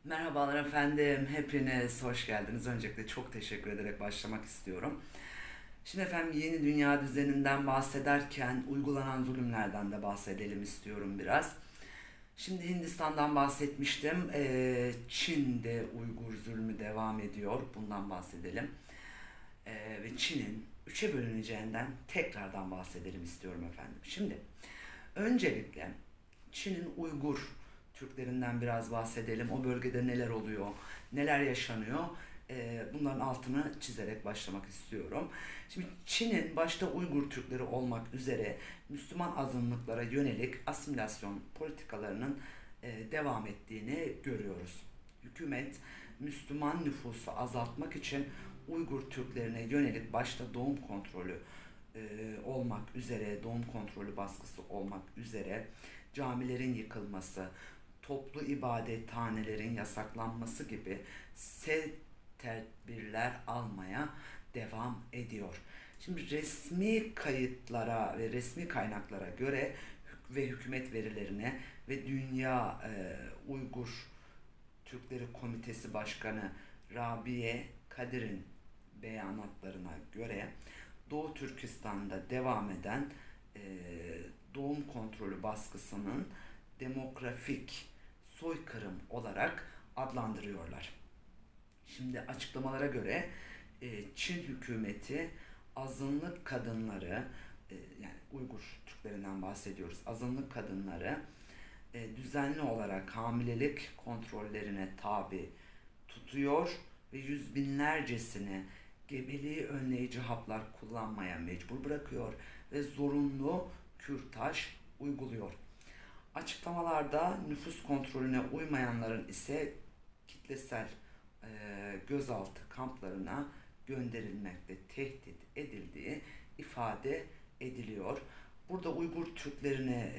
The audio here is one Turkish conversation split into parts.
Merhabalar efendim, hepiniz hoş geldiniz. Öncelikle çok teşekkür ederek başlamak istiyorum. Şimdi efendim yeni dünya düzeninden bahsederken uygulanan zulümlerden de bahsedelim istiyorum biraz. Şimdi Hindistan'dan bahsetmiştim. Çin'de Uygur zulmü devam ediyor. Bundan bahsedelim. Ve Çin'in üçe bölüneceğinden tekrardan bahsedelim istiyorum efendim. Şimdi öncelikle Çin'in Uygur Türklerinden biraz bahsedelim. O bölgede neler oluyor, neler yaşanıyor? Bunların altını çizerek başlamak istiyorum. Şimdi Çin'in başta Uygur Türkleri olmak üzere Müslüman azınlıklara yönelik asimilasyon politikalarının devam ettiğini görüyoruz. Hükümet Müslüman nüfusu azaltmak için Uygur Türklerine yönelik başta doğum kontrolü olmak üzere, doğum kontrolü baskısı olmak üzere camilerin yıkılması, toplu ibadethanelerin yasaklanması gibi set tedbirler almaya devam ediyor. Şimdi resmi kayıtlara ve resmi kaynaklara göre ve hükümet verilerine ve Dünya Uygur Türkleri Komitesi Başkanı Rabiye Kadir'in beyanatlarına göre Doğu Türkistan'da devam eden e, doğum kontrolü baskısının demografik soykırım olarak adlandırıyorlar. Şimdi açıklamalara göre Çin hükümeti azınlık kadınları, yani Uygur Türklerinden bahsediyoruz, azınlık kadınları düzenli olarak hamilelik kontrollerine tabi tutuyor ve yüz binlercesini gebeliği önleyici haplar kullanmaya mecbur bırakıyor ve zorunlu kürtaj uyguluyor. Açıklamalarda nüfus kontrolüne uymayanların ise kitlesel gözaltı kamplarına gönderilmekte tehdit edildiği ifade ediliyor. Burada Uygur Türklerine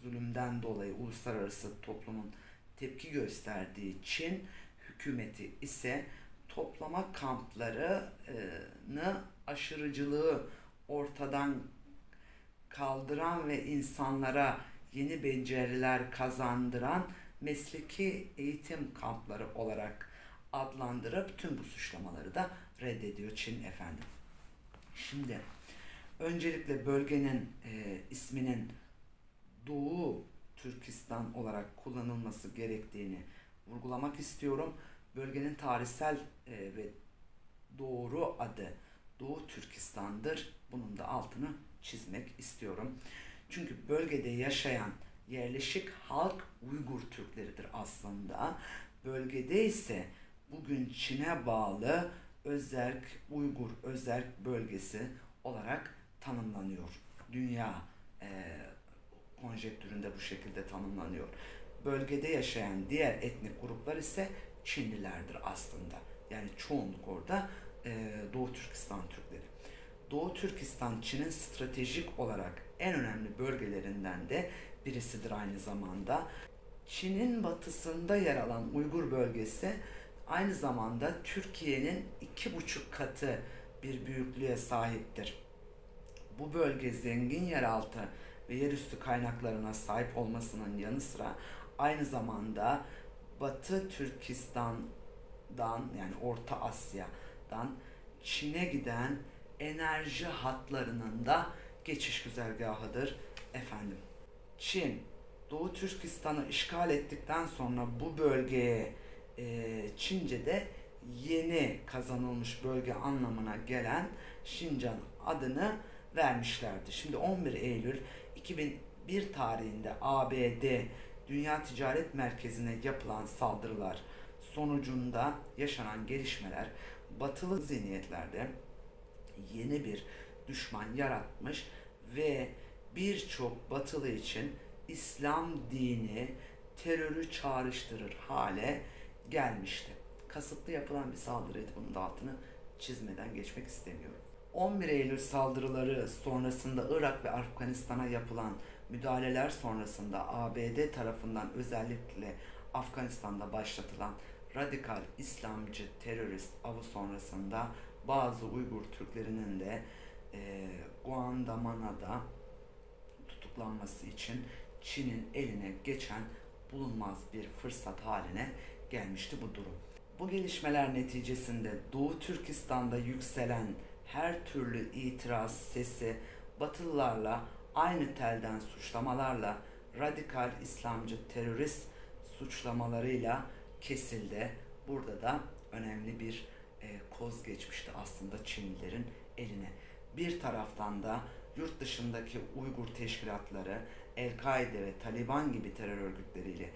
zulümden dolayı uluslararası toplumun tepki gösterdiği Çin hükümeti ise toplama kamplarını aşırıcılığı ortadan kaldıran ve insanlara yeni beceriler kazandıran mesleki eğitim kampları olarak adlandırıp tüm bu suçlamaları da reddediyor Çin efendim. Şimdi öncelikle bölgenin isminin Doğu Türkistan olarak kullanılması gerektiğini vurgulamak istiyorum. Bölgenin tarihsel ve doğru adı Doğu Türkistan'dır. Bunun da altını çizmek istiyorum. Çünkü bölgede yaşayan yerleşik halk Uygur Türkleridir aslında. Bölgede ise bugün Çin'e bağlı Özerk Uygur Özerk bölgesi olarak tanımlanıyor. Dünya e, konjektüründe bu şekilde tanımlanıyor. Bölgede yaşayan diğer etnik gruplar ise Çinlilerdir aslında. Yani çoğunluk orada Doğu Türkistan Türkleri. Doğu Türkistan Çin'in stratejik olarak en önemli bölgelerinden de birisidir aynı zamanda. Çin'in batısında yer alan Uygur bölgesi aynı zamanda Türkiye'nin 2,5 katı bir büyüklüğe sahiptir. Bu bölge zengin yeraltı ve yerüstü kaynaklarına sahip olmasının yanı sıra aynı zamanda Batı Türkistan'dan, yani Orta Asya'dan Çin'e giden enerji hatlarının da geçiş güzergahıdır efendim. Çin, Doğu Türkistan'ı işgal ettikten sonra bu bölgeye Çince'de yeni kazanılmış bölge anlamına gelen Şincan adını vermişlerdi. Şimdi 11 Eylül 2001 tarihinde ABD Dünya Ticaret Merkezi'ne yapılan saldırılar sonucunda yaşanan gelişmeler batılı zihniyetlerde yeni bir düşman yaratmış ve birçok batılı için İslam dini terörü çağrıştırır hale gelmişti. Kasıtlı yapılan bir saldırıydı. Bunun da altını çizmeden geçmek istemiyorum. 11 Eylül saldırıları sonrasında Irak ve Afganistan'a yapılan müdahaleler sonrasında ABD tarafından özellikle Afganistan'da başlatılan radikal İslamcı terörist avı sonrasında bazı Uygur Türklerinin de Guantanama'da tutuklanması için Çin'in eline geçen bulunmaz bir fırsat haline gelmişti bu durum. Bu gelişmeler neticesinde Doğu Türkistan'da yükselen her türlü itiraz sesi Batılılarla aynı telden suçlamalarla radikal İslamcı terörist suçlamalarıyla kesildi. Burada da önemli bir koz geçmişti aslında Çinlilerin eline. Bir taraftan da yurt dışındaki Uygur teşkilatları El-Kaide ve Taliban gibi terör örgütleriyle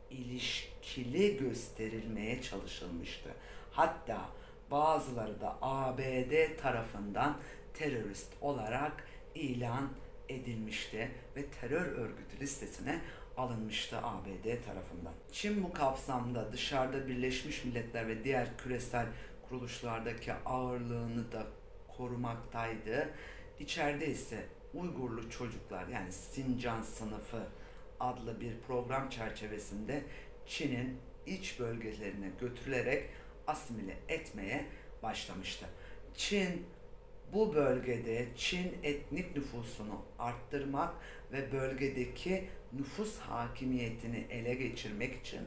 ilişkili gösterilmeye çalışılmıştı. Hatta bazıları da ABD tarafından terörist olarak ilan edilmişti ve terör örgütü listesine alınmıştı ABD tarafından. Çin bu kapsamda dışarıda Birleşmiş Milletler ve diğer küresel kuruluşlardaki ağırlığını da korumaktaydı. İçeride ise Uygurlu çocuklar yani Sincan sınıfı adlı bir program çerçevesinde Çin'in iç bölgelerine götürülerek asimile etmeye başlamıştı. Çin bu bölgede Çin etnik nüfusunu arttırmak ve bölgedeki nüfus hakimiyetini ele geçirmek için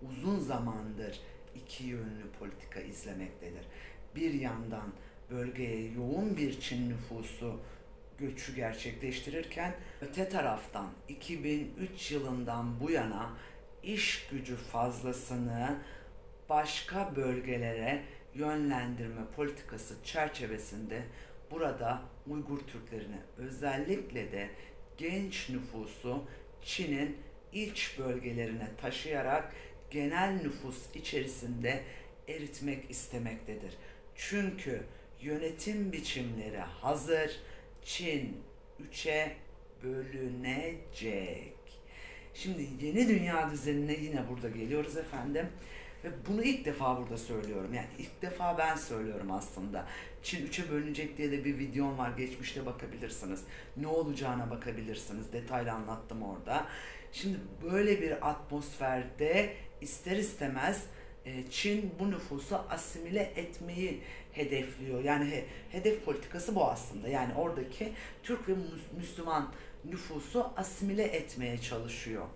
uzun zamandır iki yönlü politika izlemektedir. Bir yandan bölgeye yoğun bir Çin nüfusu göçü gerçekleştirirken öte taraftan 2003 yılından bu yana iş gücü fazlasını başka bölgelere yönlendirme politikası çerçevesinde burada Uygur Türklerine özellikle de genç nüfusu Çin'in iç bölgelerine taşıyarak genel nüfus içerisinde eritmek istemektedir. Çünkü yönetim biçimleri hazır, Çin 3'e bölünecek. Şimdi yeni dünya düzenine yine burada geliyoruz efendim. Ve bunu ilk defa burada söylüyorum. Yani ilk defa ben söylüyorum aslında. Çin 3'e bölünecek diye de bir videom var. Geçmişte bakabilirsiniz. Ne olacağına bakabilirsiniz. Detaylı anlattım orada. Şimdi böyle bir atmosferde ister istemez Çin bu nüfusu asimile etmeyi hedefliyor. Yani hedef politikası bu aslında. Yani oradaki Türk ve Müslüman nüfusu asimile etmeye çalışıyor.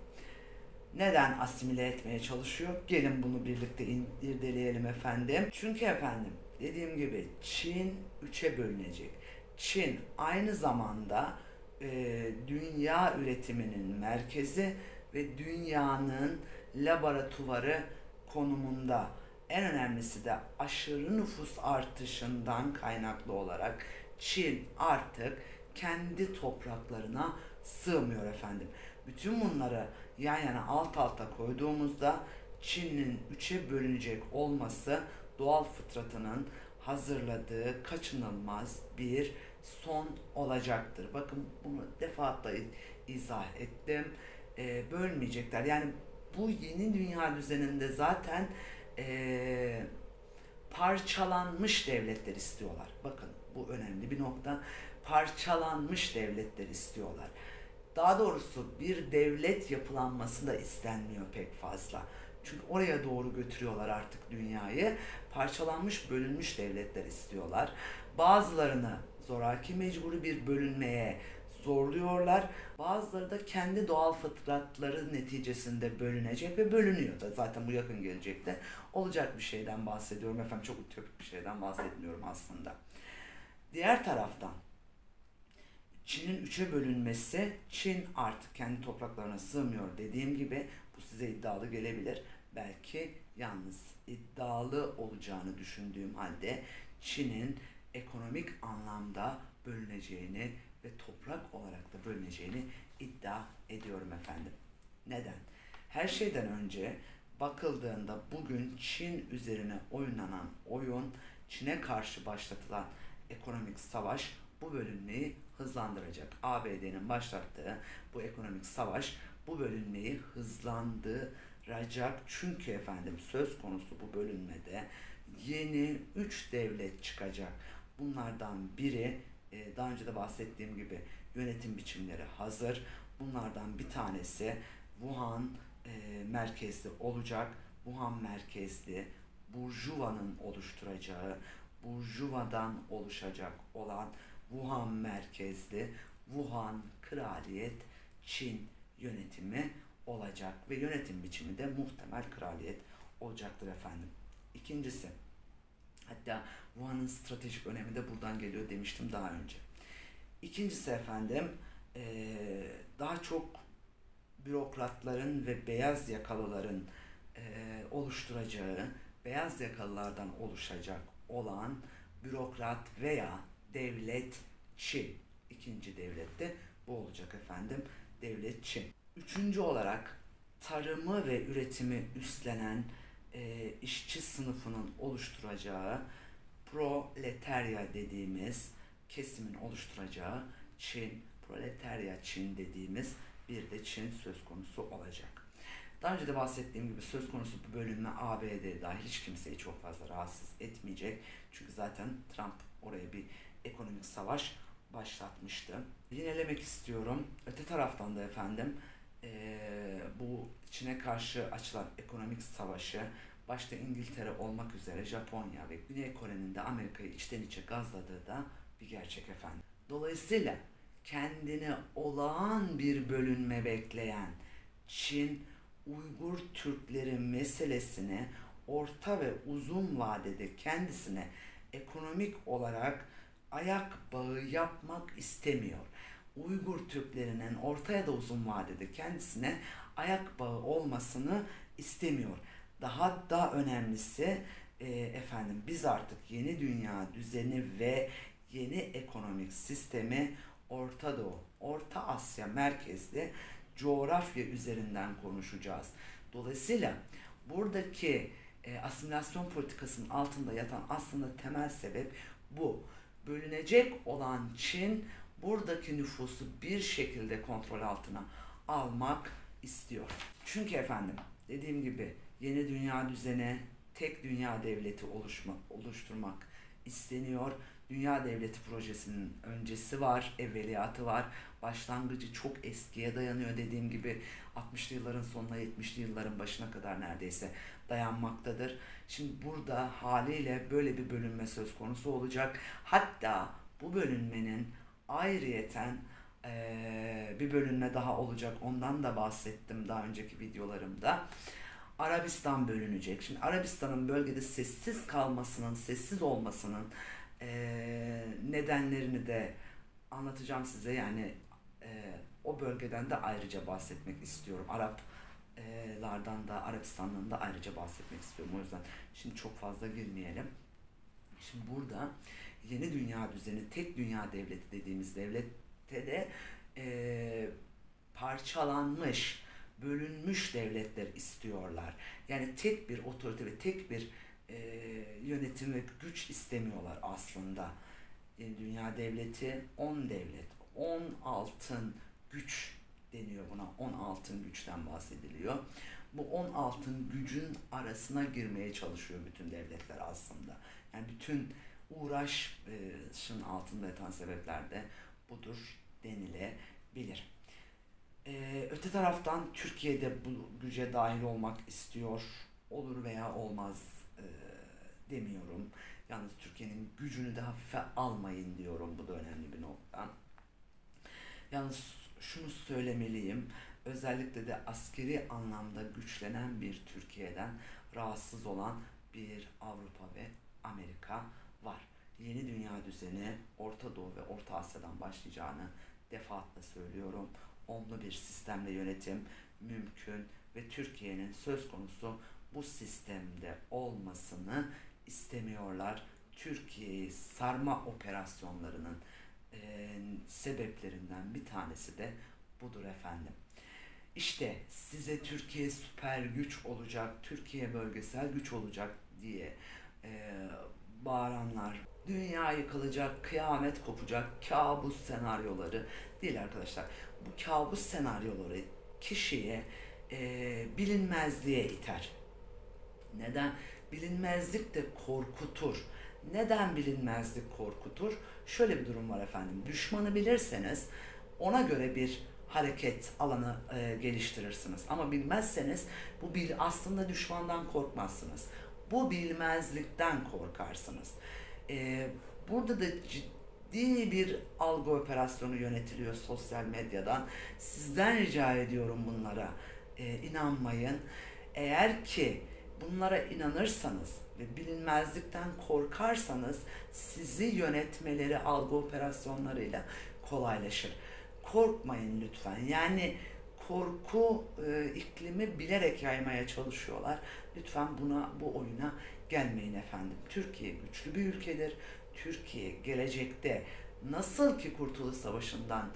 Neden asimile etmeye çalışıyor? Gelin bunu birlikte irdeleyelim efendim. Çünkü efendim dediğim gibi Çin 3'e bölünecek. Çin aynı zamanda dünya üretiminin merkezi ve dünyanın laboratuvarı konumunda. En önemlisi de aşırı nüfus artışından kaynaklı olarak Çin artık kendi topraklarına sığmıyor efendim. Bütün bunları yan yana alt alta koyduğumuzda Çin'in 3'e bölünecek olması doğal fıtratının hazırladığı kaçınılmaz bir son olacaktır. Bakın bunu defaatle izah ettim. Bölmeyecekler. Yani bu yeni dünya düzeninde zaten parçalanmış devletler istiyorlar. Bakın bu önemli bir nokta. Parçalanmış devletler istiyorlar. Daha doğrusu bir devlet yapılanması da istenmiyor pek fazla. Çünkü oraya doğru götürüyorlar artık dünyayı. Parçalanmış, bölünmüş devletler istiyorlar. Bazılarını zoraki mecburi bir bölünmeye zorluyorlar. Bazıları da kendi doğal fıtratları neticesinde bölünecek ve bölünüyor da. Zaten bu yakın gelecekte olacak bir şeyden bahsediyorum efendim. Çok ütopik bir şeyden bahsetmiyorum aslında. Diğer taraftan Çin'in 3'e bölünmesi, Çin artık kendi topraklarına sığmıyor dediğim gibi bu size iddialı gelebilir. Belki yalnız iddialı olacağını düşündüğüm halde Çin'in ekonomik anlamda bölüneceğini ve toprak olarak da bölüneceğini iddia ediyorum efendim. Neden? Her şeyden önce bakıldığında bugün Çin üzerine oynanan oyun, Çin'e karşı başlatılan ekonomik savaş bu bölünmeyi hızlandıracak. ABD'nin başlattığı bu ekonomik savaş bu bölünmeyi hızlandıracak. Çünkü efendim söz konusu bu bölünmede yeni 3 devlet çıkacak. Bunlardan biri daha önce de bahsettiğim gibi yönetim biçimleri hazır. Bunlardan bir tanesi Wuhan merkezli olacak. Wuhan merkezli Burjuva'nın oluşturacağı, Burjuva'dan oluşacak olan Wuhan merkezli Wuhan Kraliyet Çin yönetimi olacak ve yönetim biçimi de muhtemel kraliyet olacaktır efendim. İkincisi, hatta Wuhan'ın stratejik önemi de buradan geliyor demiştim daha önce. İkincisi efendim, daha çok bürokratların ve beyaz yakalıların oluşturacağı, beyaz yakalılardan oluşacak olan bürokrat veya devletçi. İkinci devlette bu olacak efendim, devletçi. Üçüncü olarak tarımı ve üretimi üstlenen işçi sınıfının oluşturacağı proletarya dediğimiz kesimin oluşturacağı Çin, proletarya Çin dediğimiz bir de Çin söz konusu olacak. Daha önce de bahsettiğim gibi söz konusu bu bölünme ABD dahil hiç kimseyi çok fazla rahatsız etmeyecek. Çünkü zaten Trump oraya bir ekonomik savaş başlatmıştı. Yinelemek istiyorum. Öte taraftan da efendim bu Çin'e karşı açılan ekonomik savaşı başta İngiltere olmak üzere Japonya ve Güney Kore'nin de Amerika'yı içten içe gazladığı da bir gerçek efendim. Dolayısıyla kendini olağan bir bölünme bekleyen Çin, Uygur Türkleri meselesini orta ve uzun vadede kendisine ekonomik olarak ayak bağı yapmak istemiyor. Uygur Türklerinin orta ya da uzun vadede kendisine ayak bağı olmasını istemiyor. Daha da önemlisi efendim biz artık yeni dünya düzeni ve yeni ekonomik sistemi Orta Doğu, Orta Asya merkezli coğrafya üzerinden konuşacağız. Dolayısıyla buradaki asimilasyon politikasının altında yatan aslında temel sebep bu. Bölünecek olan Çin buradaki nüfusu bir şekilde kontrol altına almak istiyor. Çünkü efendim dediğim gibi yeni dünya düzeni, tek dünya devleti oluşturmak isteniyor. Dünya devleti projesinin öncesi var, evveliyatı var. Başlangıcı çok eskiye dayanıyor, dediğim gibi 60'lı yılların sonuna 70'li yılların başına kadar neredeyse dayanmaktadır. Şimdi burada haliyle böyle bir bölünme söz konusu olacak. Hatta bu bölünmenin ayrıyeten bir bölünme daha olacak. Ondan da bahsettim daha önceki videolarımda. Arabistan bölünecek. Şimdi Arabistan'ın bölgede sessiz kalmasının, sessiz olmasının nedenlerini de anlatacağım size. Yani o bölgeden de ayrıca bahsetmek istiyorum. Araplardan da, Arabistan'dan da ayrıca bahsetmek istiyorum. O yüzden şimdi çok fazla girmeyelim. Şimdi burada yeni dünya düzeni, tek dünya devleti dediğimiz devlette de parçalanmış, bölünmüş devletler istiyorlar. Yani tek bir otorite ve tek bir yönetim ve güç istemiyorlar aslında. Yeni dünya devleti 10 devlet, 10 altın güç deniyor buna. 10 altın güçten bahsediliyor. Bu 10 altın gücün arasına girmeye çalışıyor bütün devletler aslında. Yani bütün uğraşın altında yatan sebepler de budur denilebilir. Öte taraftan Türkiye de bu güce dahil olmak istiyor. Olur veya olmaz demiyorum. Yalnız Türkiye'nin gücünü de hafife almayın diyorum. Bu da önemli bir nokta. Yalnız şunu söylemeliyim. Özellikle de askeri anlamda güçlenen bir Türkiye'den rahatsız olan bir Avrupa ve Amerika var. Yeni dünya düzeni Orta Doğu ve Orta Asya'dan başlayacağını defaatle söylüyorum. Onlu bir sistemle yönetim mümkün ve Türkiye'nin söz konusu bu sistemde olmasını istemiyorlar. Türkiye'yi sarma operasyonlarının sebeplerinden bir tanesi de budur efendim. İşte size Türkiye süper güç olacak, Türkiye bölgesel güç olacak diye bağıranlar, dünya yıkılacak, kıyamet kopacak, kabus senaryoları değil arkadaşlar. Bu kabus senaryoları kişiye bilinmezliğe iter. Neden? Bilinmezlik de korkutur. Neden bilinmezlik korkutur? Şöyle bir durum var efendim. Düşmanı bilirseniz ona göre bir hareket alanı geliştirirsiniz. Ama bilmezseniz aslında düşmandan korkmazsınız. Bu bilmezlikten korkarsınız. Burada da ciddi bir algı operasyonu yönetiliyor sosyal medyadan. Sizden rica ediyorum bunlara inanmayın. Eğer ki bunlara inanırsanız ve bilinmezlikten korkarsanız sizi yönetmeleri algı operasyonlarıyla kolaylaşır. Korkmayın lütfen. Yani korku iklimi bilerek yaymaya çalışıyorlar. Lütfen bu oyuna gelmeyin efendim. Türkiye güçlü bir ülkedir. Türkiye gelecekte nasıl ki Kurtuluş Savaşı'ndan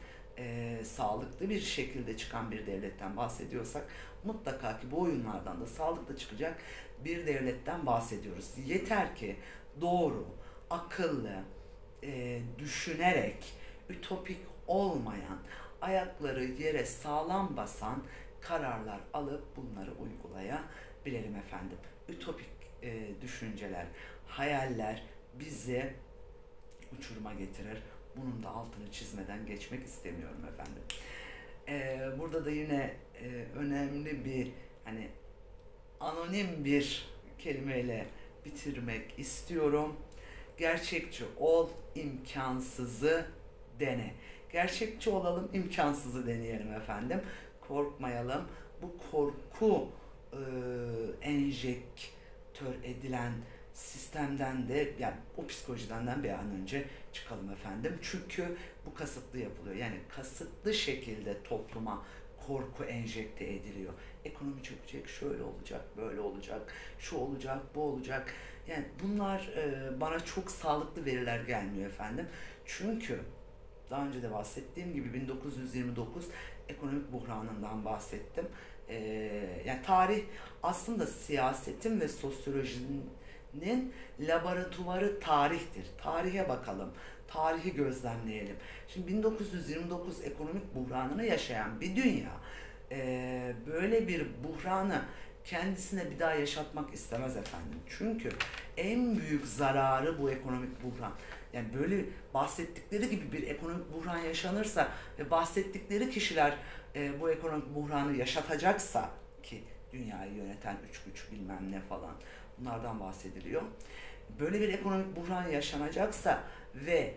sağlıklı bir şekilde çıkan bir devletten bahsediyorsak mutlaka ki bu oyunlardan da sağlıklı çıkacak bir devletten bahsediyoruz. Yeter ki doğru, akıllı, düşünerek, ütopik olmayan, ayakları yere sağlam basan kararlar alıp bunları uygulayabilelim efendim. Ütopik düşünceler, hayaller bizi uçuruma getirir. Bunun da altını çizmeden geçmek istemiyorum efendim. Burada da yine önemli bir hani anonim bir kelimeyle bitirmek istiyorum. Gerçekçi ol, imkansızı dene. Gerçekçi olalım, imkansızı deneyelim efendim. Korkmayalım. Bu korku enjektör edilen sistemden de yani o psikolojiden de bir an önce çıkalım efendim. Çünkü bu kasıtlı yapılıyor. Yani kasıtlı şekilde topluma korku enjekte ediliyor. Ekonomi çökecek, şöyle olacak, böyle olacak, şu olacak, bu olacak. Yani bunlar bana çok sağlıklı veriler gelmiyor efendim. Çünkü daha önce de bahsettiğim gibi 1929 ekonomik buhranından bahsettim. Yani tarih aslında siyasetin ve sosyolojinin laboratuvarı tarihtir. Tarihe bakalım, tarihi gözlemleyelim. Şimdi 1929 ekonomik buhranını yaşayan bir dünya böyle bir buhranı kendisine bir daha yaşatmak istemez efendim. Çünkü en büyük zararı bu ekonomik buhran. Yani böyle bahsettikleri gibi bir ekonomik buhran yaşanırsa ve bahsettikleri kişiler bu ekonomik buhranı yaşatacaksa ki dünyayı yöneten üç güç bilmem ne falan bunlardan bahsediliyor. Böyle bir ekonomik buhran yaşanacaksa ve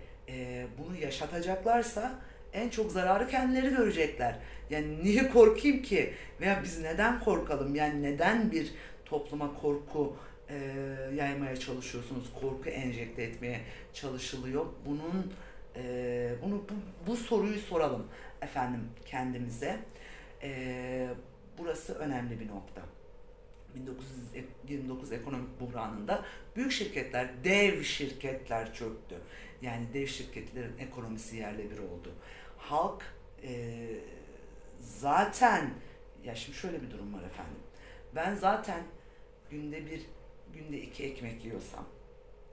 bunu yaşatacaklarsa en çok zararı kendileri görecekler. Yani niye korkayım ki? Veya biz neden korkalım? Yani neden bir topluma korku yaymaya çalışıyorsunuz? Korku enjekte etmeye çalışılıyor. Bu soruyu soralım efendim kendimize. Burası önemli bir nokta. 1929 ekonomik buhranında büyük şirketler, dev şirketler çöktü. Yani dev şirketlerin ekonomisi yerle bir oldu. Halk zaten ya şimdi şöyle bir durum var efendim. Ben zaten günde iki ekmek yiyorsam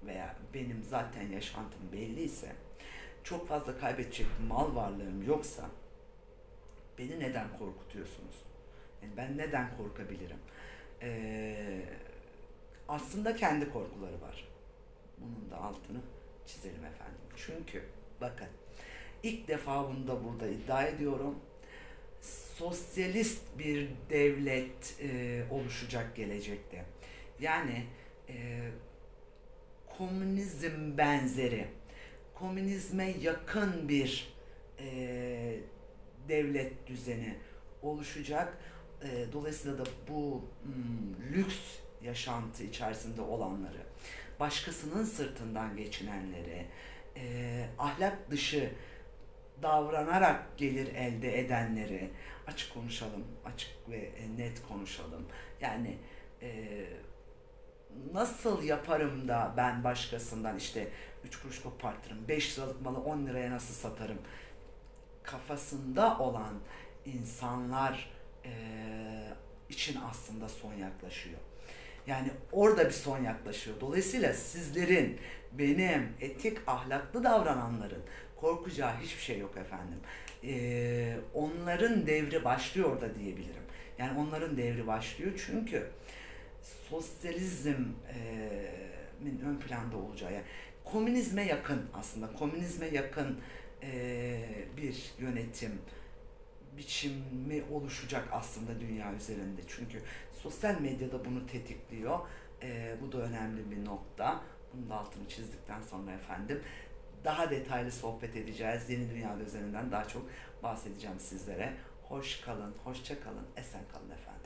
veya benim zaten yaşantım belliyse çok fazla kaybedecek mal varlığım yoksa beni neden korkutuyorsunuz? Yani ben neden korkabilirim? Aslında kendi korkuları var. Bunun da altını çizelim efendim. Çünkü bakın ilk defa bunu da burada iddia ediyorum. Sosyalist bir devlet oluşacak gelecekte. Yani komünizm benzeri, komünizme yakın bir devlet düzeni oluşacak. Dolayısıyla da bu lüks yaşantı içerisinde olanları, başkasının sırtından geçinenleri, ahlak dışı davranarak gelir elde edenleri açık konuşalım, açık ve net konuşalım. Yani nasıl yaparım da ben başkasından işte 3 kuruş kopartırım, 5 liralık malı 10 liraya nasıl satarım kafasında olan insanlar için aslında son yaklaşıyor. Yani orada bir son yaklaşıyor. Dolayısıyla sizlerin, benim, etik, ahlaklı davrananların korkacağı hiçbir şey yok efendim. Onların devri başlıyor da diyebilirim. Yani onların devri başlıyor çünkü sosyalizmin ön planda olacağı, yani komünizme yakın aslında, komünizme yakın bir yönetim biçimi oluşacak aslında dünya üzerinde. Çünkü sosyal medyada bunu tetikliyor. Bu da önemli bir nokta. Bunun da altını çizdikten sonra efendim daha detaylı sohbet edeceğiz. Yeni dünya üzerinden daha çok bahsedeceğim sizlere. Hoş kalın, hoşça kalın, esen kalın efendim.